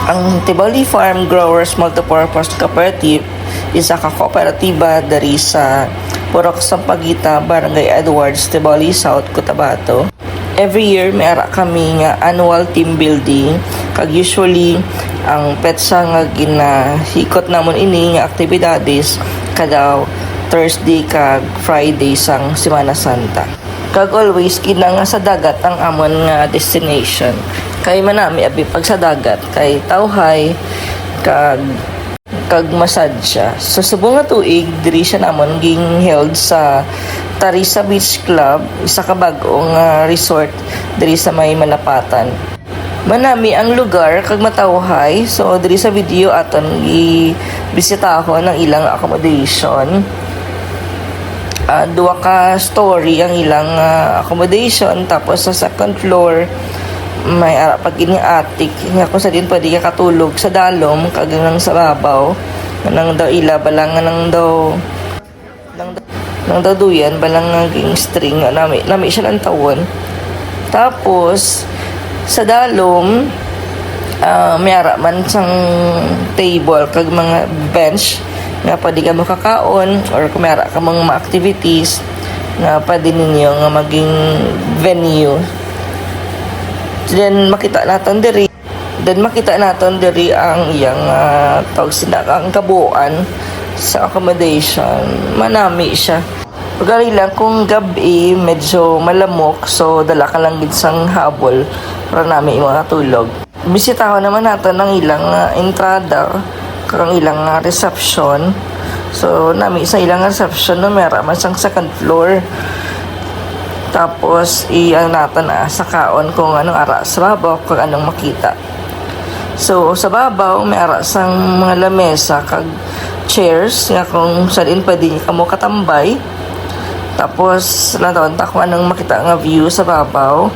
Ang Tiboli Farm Growers Multipurpose Cooperative isa ka kooperatiba dari sa Purok Sampaguita, Barangay Edwards, Tiboli, South Cotabato. Every year may ara kami nga annual team building, kag usually ang petsa nga ginahikot namon ini nga aktibidades kada Thursday kag Friday sang Semana Santa. Kag always kina nga sa dagat ang amon nga destination. Kay manami abi pag sa dagat kay tawhay kag masadya. So subong nga tuig diri siya namon ging held sa Tarisa Beach Club, isa ka bag-ong resort diri sa may Malapatan. Manami ang lugar kag matawhay. So diri sa video aton i-bisitahon ang ilang accommodation. Duwa ka story ang ilang accommodation, tapos sa second floor may ara pag ini attic nga kung sa din pwede ka katulog sa dalom kag nang sa babaw nang daw ila balang nang daw duyan balang naging string nami siya lang tawon. Tapos sa dalom may ara man sang table kag mga bench nga pwede ka makakaon, or kung may ara ka mga activities nga pwede ninyo nga maging venue. Then makita naton diri ang iyang tawag sila ang kabuuan sa accommodation. Manami siya. Pagari lang kung gabi medyo malamok, so dala ka lang gid sang habol para nami mga tulog. Bisitahon naman natin ang ilang entrada kang ilang reception. So nami sa ilang reception no mera man sang second floor. Tapos iyang natin sa kaon kung anong ara sa babaw kung anong makita. So sa babaw may ara sang mga lamesa kag chairs nga kung saan pwede ka mo katambay. Tapos naton ta kung anong makita nga view sa babaw.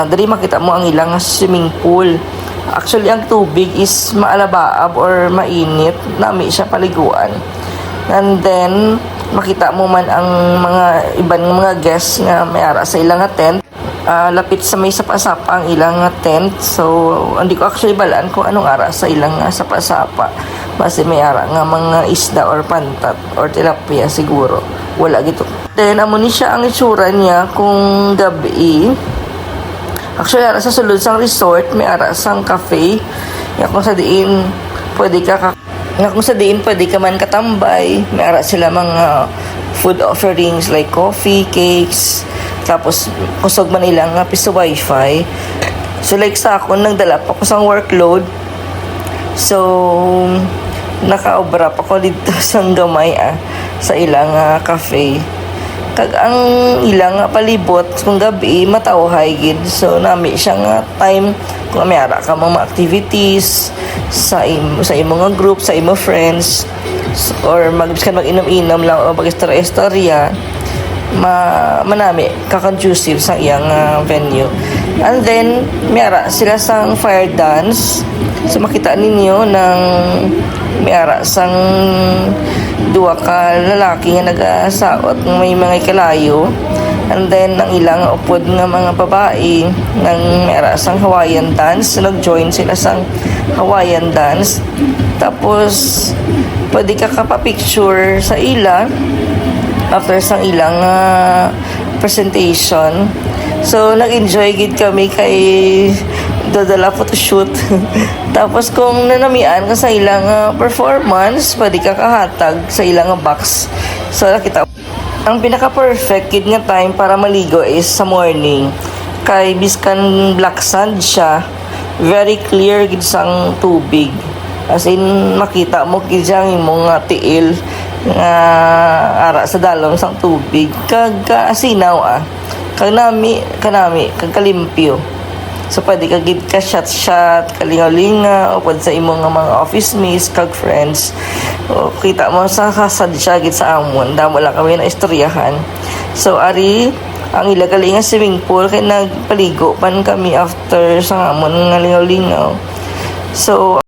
Diri makita mo ang ilang swimming pool. Actually ang tubig is maalabaab or mainit, nami siya paliguan. And then makita mo man ang mga ibang mga guests nga may ara sa ilang tent. Lapit sa may sapa-sapa ang ilang tent. So hindi ko actually balaan kung anong ara sa ilang sapa-sapa. Basta may ara nga mga isda or pantat or tilapia siguro. Wala gito. Then amo ni siya ang itsura niya kung gabi. Actually ara sa sulod sang resort may ara sang cafe. Nga kung sa diin pwede ka man katambay. May ara sila mga food offerings like coffee, cakes. Tapos kusog man ilang piso wifi. So like sa ako, nagdala pa ko sang workload. So nakaobra pa ko dito sang gamay sa ilang cafe. Kag ang ilang palibot kung gabi matawhay gid. So nami siyang time kung may ara ka mga activities sa imong group, sa imong friends, or mag-inom-inom lang o mag-istorya manami ka-conducive sa iyang venue. And then may ara sila sang fire dance. So makita ninyo ng may ara sang duwa ka lalaki nga nagasaot ng may mga kalayo. And then ang ilang upod nga mga babae nang mera sang Hawaiian dance. So, nag-join sila sang Hawaiian dance. Tapos pwede ka kapapicture sa ila after sang ilang presentation. So nag-enjoy gid kami kay dadala photoshoot. Tapos kung nanamian ka sa ilang performance, pwede ka kahatag sa ilang box. So nakita ang pinaka-perfect gid nga time para maligo is sa morning. Kay biskan black sand siya, very clear gid sang tubig. As in makita mo gid ang imong tiil nga ara sa dalom sang tubig. Kag asinaw kag kanami kag kalimpyo. So pwede ka gid ka shot kalingaw-lingaw o pwede sa imong mga office mates kag friends. O kita mo sa kasad siya gid sa amon, damo lang kami na istoryahan. So ari ang ilagaling nga swimming pool kay nagpaligo pan kami after sa amon nga lingaw-lingaw. So